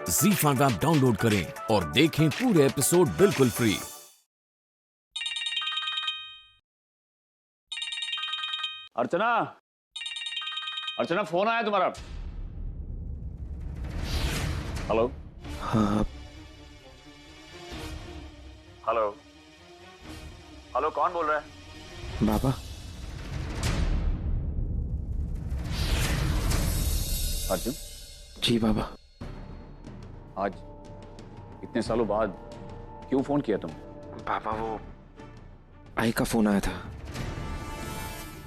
ZEE5 app download करें और देखें पूरे एपिसोड बिल्कुल फ्री। अर्चना, अर्चना फोन आया तुम्हारा। हेलो। हाँ हेलो हेलो, कौन बोल रहा है? बाबा। अर्जुन। जी बाबा। आज इतने सालों बाद क्यों फोन किया तुमने? बाबा वो आई का फोन आया था।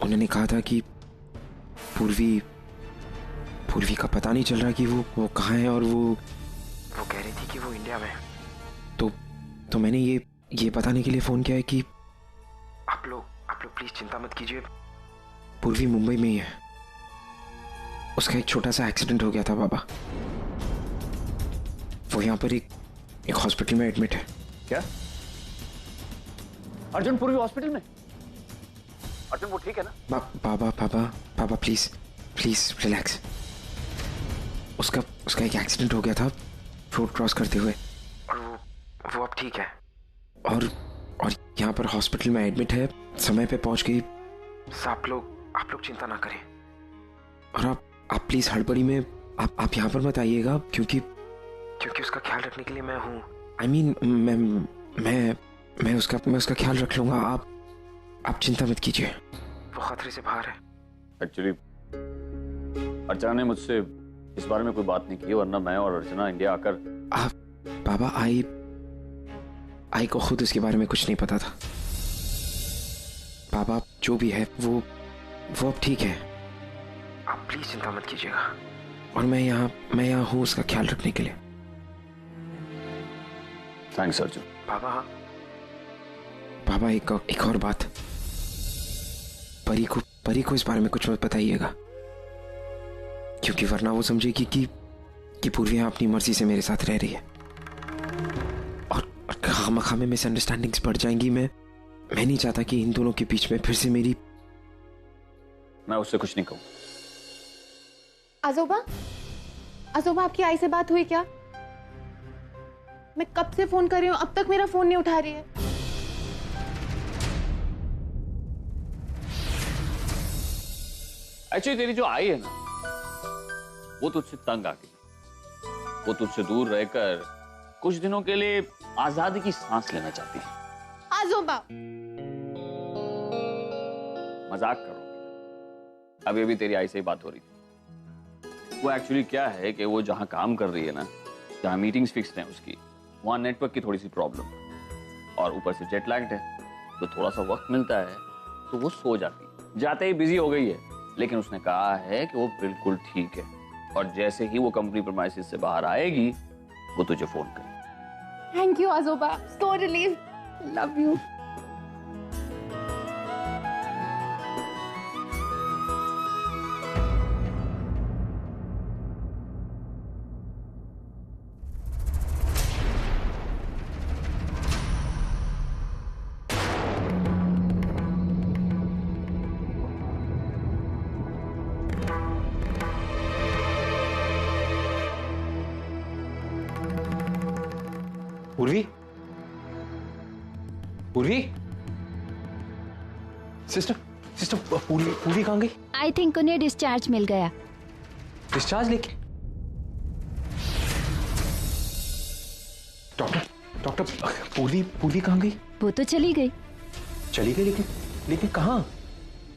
उन्होंने कहा था कि पूर्वी का पता नहीं चल रहा कि वो कहाँ है, और वो कह रही थी कि वो इंडिया में। तो मैंने ये बताने के लिए फोन किया है कि आप लोग प्लीज चिंता मत कीजिए। पूर्वी मुंबई में ही है। उसका एक छोटा सा एक्सीडेंट हो गया था बाबा। वो यहाँ पर एक हॉस्पिटल में एडमिट है। क्या? अर्जुन पूर्वी हॉस्पिटल में? अर्जुन वो ठीक है ना? बाबा प्लीज रिलैक्स। उसका एक एक्सीडेंट हो गया था रोड क्रॉस करते हुए, और वो अब ठीक है, और यहाँ पर हॉस्पिटल में एडमिट है, समय पे पहुंच गई। आप लोग चिंता ना करें, और आप प्लीज हड़बड़ी में आप यहाँ पर मत आइएगा, क्योंकि उसका ख्याल रखने के लिए मैं हूँ। मैं उसका ख्याल रख लूंगा। आप चिंता मत कीजिए, वो खतरे से बाहर है। एक्चुअली अर्चना ने मुझसे इस बारे में कोई बात नहीं की, वरना मैं और अर्चना इंडिया आकर। बाबा आई को खुद इसके बारे में कुछ नहीं पता था। बाबा जो भी है वो अब ठीक है। आप प्लीज चिंता मत कीजिएगा, और मैं यहाँ हूँ उसका ख्याल रखने के लिए। थैंक्स अर्जुन। बाबा एक और बात, परी को इस बारे में कुछ मत बताइएगा, क्योंकि वरना वो समझेगी कि पूर्वी यहाँ अपनी मर्जी से मेरे साथ रह रही है, और खामखा में मिसअंडरस्टैंडिंग्स बढ़ जाएंगी। मैं नहीं चाहता कि इन दोनों के बीच में फिर से मेरी। मैं उससे कुछ नहीं कहूँ। आजोबा आपकी आई से बात हुई क्या? मैं कब से फोन कर रही हूँ, अब तक मेरा फोन नहीं उठा रही है। एक्चुअली तेरी जो आई है ना, वो तुझसे तंग आ गई। वो तुझसे दूर रहकर कुछ दिनों के लिए आजादी की सांस लेना चाहती है। आजोबा मजाक करो। अभी तेरी आई से ही बात हो रही थी। वो एक्चुअली क्या है कि वो जहां काम कर रही है ना, जहां मीटिंग्स फिक्स्ड हैं उसकी, वहां नेटवर्क की थोड़ी सी प्रॉब्लम, और ऊपर से जेट लैग्ड है, तो थोड़ा सा वक्त मिलता है तो वो सो जाती है। जाते ही बिजी हो गई है, लेकिन उसने कहा है कि वो बिल्कुल ठीक है, और जैसे ही वो कंपनी प्रीमाइसेस से बाहर आएगी वो तुझे फोन करेगी। थैंक यू आजोबा, सो रिलीव, लव यू। पूर्वी सिस्टर पूर्वी कहाँ गई? आई थिंक उन्हें डिस्चार्ज मिल गया। डिस्चार्ज लेके? डॉक्टर पूर्वी कहाँ गई? वो तो चली गई, लेकिन कहाँ?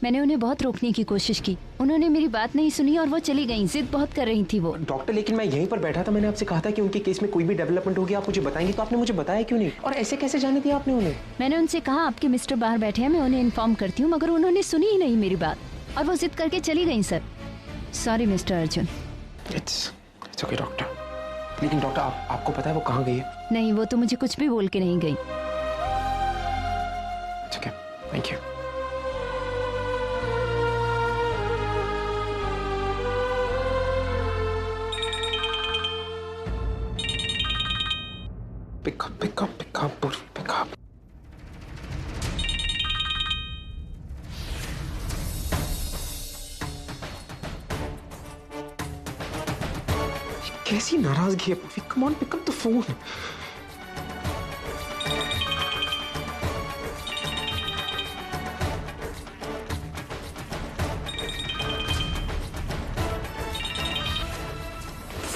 मैंने उन्हें बहुत रोकने की कोशिश की, उन्होंने मेरी बात नहीं सुनी और वो चली गई। जिद बहुत कर रही थी वो। डॉक्टर, लेकिन मैं यहीं पर बैठा था, मैंने आपसे कहा था कि उनके केस में कोई भी डेवलपमेंट होगी आप मुझे बताएंगे, तो आपने मुझे बताया क्यों नहीं? और ऐसे कैसे जाने दिया आपने उन्हें? मैंने उनसे कहा आपके मिस्टर बाहर बैठे हैं, मैं उन्हें इन्फॉर्म करती हूँ, मगर उन्होंने सुनी ही नहीं मेरी बात, और वो जिद करके चली गई। Sir sorry mister Arjun. It's okay doctor. लेकिन डॉक्टर आपको पता है वो कहाँ गई है? नहीं, वो तो मुझे कुछ भी बोल के नहीं गई। Thank you. Pick up, Purvi, pick up. कैसी नाराजगी है Purvi? Come on, pick up the phone.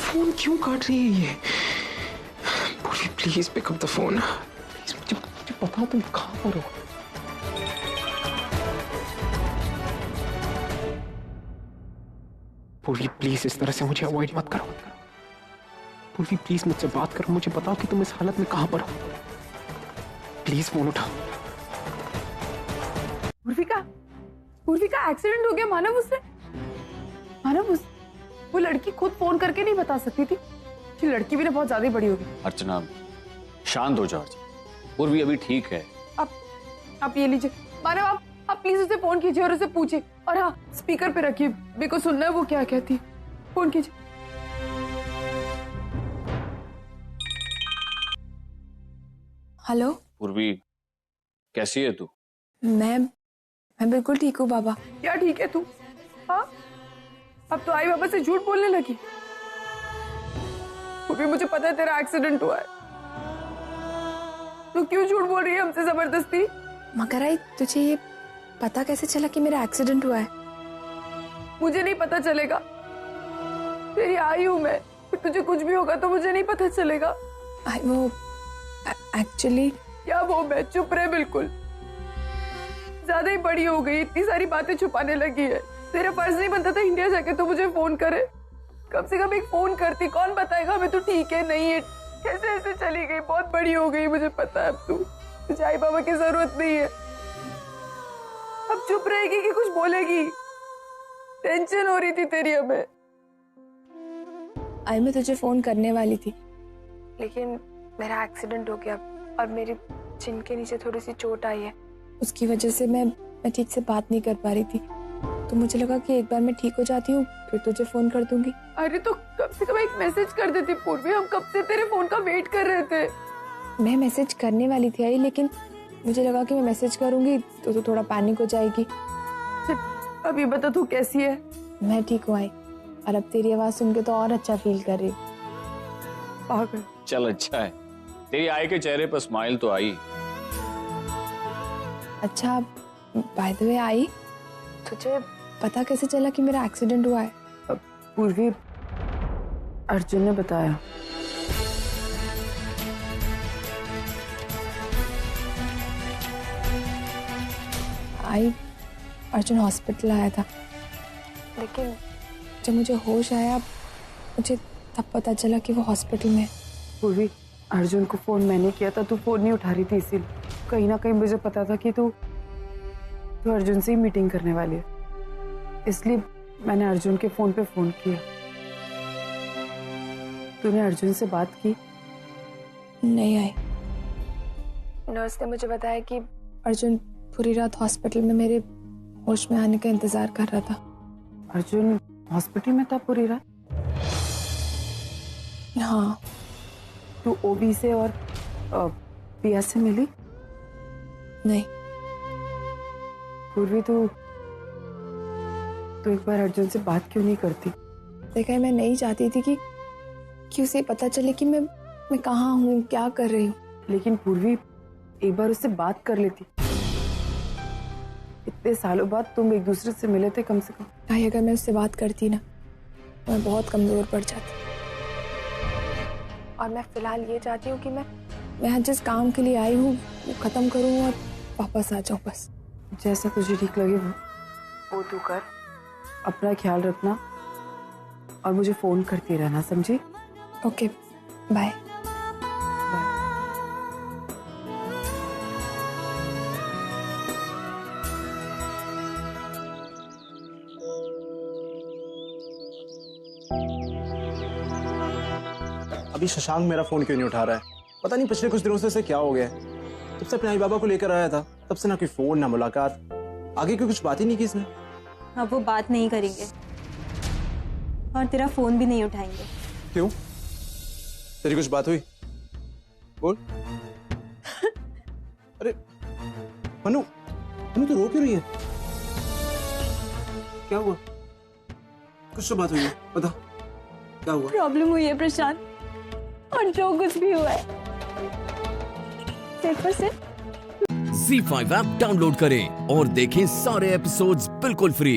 Phone क्यों काट रही है ये? Purvi please pick up the phone. Please मुझे पता, तुम कहाँ पर हो? पूर्वी प्लीज इस तरह से मुझे अवॉइड मत करो। पूर्वी प्लीज मुझसे बात करो, मुझे बताओ कि तुम इस हालत में कहां पर हो। प्लीज फोन उठाओ। पूर्वी का एक्सीडेंट हो गया मानव उससे। वो लड़की खुद फोन करके नहीं बता सकती थी कि लड़की भी ना बहुत ज्यादा बड़ी होगी। अर्चना शांत हो जाओ। पूर्वी अभी ठीक है। आप ये लीजिए मानव, आप प्लीज उसे फोन कीजिए और उसे पूछिए, और हाँ स्पीकर पे रखिए, मेरे को सुनना है वो क्या कहती। फोन कीजिए। हेलो पूर्वी कैसी है तू? मैं बिल्कुल ठीक हूँ बाबा। क्या ठीक है तू? हाँ अब तो आई बाबा से झूठ बोलने लगी। पूर्वी मुझे पता है तेरा एक्सीडेंट हुआ है, तू क्यों झूठ बोल रही है हमसे जबरदस्ती? मगर आई तुझे ये पता कैसे चला कि मेरा एक्सीडेंट हुआ है? मुझे नहीं पता चलेगा, तेरी आई हूं मैं, तुझे कुछ भी होगा तो मुझे नहीं पता चलेगा। वो एक्चुअली क्या वो? मैं चुप रहे, बिल्कुल ज्यादा ही बड़ी हो गई, इतनी सारी बातें छुपाने लगी है। तेरा फर्ज नहीं बनता था इंडिया जाके तो मुझे फोन करे? कम से कम एक फोन करती, कौन बताएगा हमें तू ठीक है नहीं है? कैसे ऐसे चली गई? बहुत बड़ी हो गई, मुझे पता है। अब तुझे आई बाबा की जरूरत नहीं है। अब चुप रहेगी कि कुछ बोलेगी? टेंशन हो रही थी तेरी हमें। आई मैं तुझे फोन करने वाली थी, लेकिन मेरा एक्सीडेंट हो गया और मेरी चिन के नीचे थोड़ी सी चोट आई है। उसकी वजह से मैं ठीक से बात नहीं कर पा रही थी, तो मुझे लगा कि एक बार मैं ठीक हो जाती हूँ फिर तुझे फोन कर दूंगी। अरे तो कम से कम एक मैसेज कर देती पूर्वी, हम कब से तेरे फोन का वेट कर रहे थे। मैं मैसेज करने वाली थी आई, लेकिन मुझे लगा कि मैं मैसेज करूंगी तो तू थोड़ा पैनिक हो जाएगी। अभी बता तू कैसी है? मैं ठीक हूँ आई, और अब तेरी आवाज सुन के तो और अच्छा फील कर रही हूँ। पागल। चल अच्छा है, तेरी आई के चेहरे पर स्माइल तो आई। अच्छा बाय द वे आई, तुझे पता कैसे चला कि मेरा एक्सीडेंट हुआ है? पूर्वी अर्जुन ने बताया। आई अर्जुन हॉस्पिटल आया था, लेकिन जब मुझे होश आया मुझे तब पता चला कि वो हॉस्पिटल में है। पूर्वी अर्जुन को फोन मैंने किया था, तू फोन नहीं उठा रही थी, इसीलिए कहीं ना कहीं मुझे पता था कि तू अर्जुन से ही मीटिंग करने वाली है, इसलिए मैंने अर्जुन के फोन पे फोन किया। तूने अर्जुन से बात की? नहीं आई, नर्स ने मुझे बताया कि अर्जुन पूरी रात हॉस्पिटल में मेरे होश में आने का इंतजार कर रहा था। अर्जुन हॉस्पिटल में था पूरी रात? हाँ। तू ओबी से और पिया से मिली? नहीं। पूर्वी तू एक बार अर्जुन से बात क्यों नहीं करती? देखा, मैं नहीं चाहती थी कि उसे पता चले कि मैं कहाँ हूँ, क्या कर रही हूँ। लेकिन पूर्वी एक बार उससे बात कर लेती। इतने सालों बाद तुम एक दूसरे से मिले थे कम से कम। भाई अगर मैं उससे बात करती ना तो मैं बहुत कमजोर पड़ जाती, और मैं फिलहाल ये चाहती हूँ कि मैं यहाँ जिस काम के लिए आई हूँ वो खत्म करूँ और वापस आ जाऊँ बस। जैसा तुझे ठीक लगे वो तू कर। अपना ख्याल रखना और मुझे फोन करती रहना, समझी? Okay bye. अभी शशांक मेरा फोन क्यों नहीं उठा रहा है? पता नहीं पिछले कुछ दिनों से इसे क्या हो गया है। तब से अपने आई बाबा को लेकर आया था, तब से ना कोई फोन ना मुलाकात, आगे की कुछ बात ही नहीं की इसने। अब वो बात नहीं करेंगे और तेरा फोन भी नहीं उठाएंगे। क्यों? तेरी कुछ बात हुई? बोल। अरे मनु तो रो क्यों रही है? क्या हुआ? कुछ तो बात हुई है, बता। क्या हुआ? प्रॉब्लम हुई है प्रशांत, और जो कुछ भी हुआ है सिर्फ और सिर्फ ZEE5 ऐप डाउनलोड करें और देखें सारे एपिसोड्स बिल्कुल फ्री।